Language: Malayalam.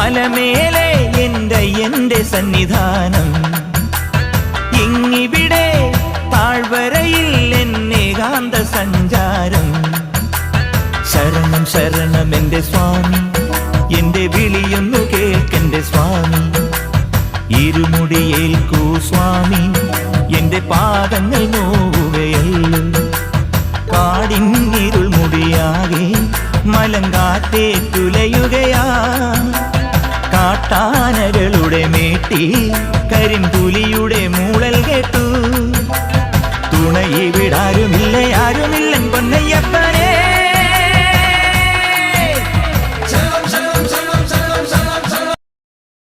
മലമേലെ എന്റെ സന്നിധാനം, ഇങ്ങിവിടെ താഴ്വരയിൽ എന്നേകാന്ത സഞ്ചാരം. ശരണം ശരണം എന്റെ സ്വാമി, എന്റെ വിളിയൊന്നു കേൾക്കെന്റെ സ്വാമി. ഇരുമുടിയേൽക്കൂ സ്വാമി, എന്റെ പാദങ്ങൾ നോവുകയല്ലോ. കാടിന്നിരുൾ മുടിയാകെ മലങ്കാറ്റേറ്റുലയുകയാ. കാട്ടാനകളുടെ മേട്ടി കരിമ്പുലിയുടെ മൂളൽ കേട്ടു. തുണയിവിടാരും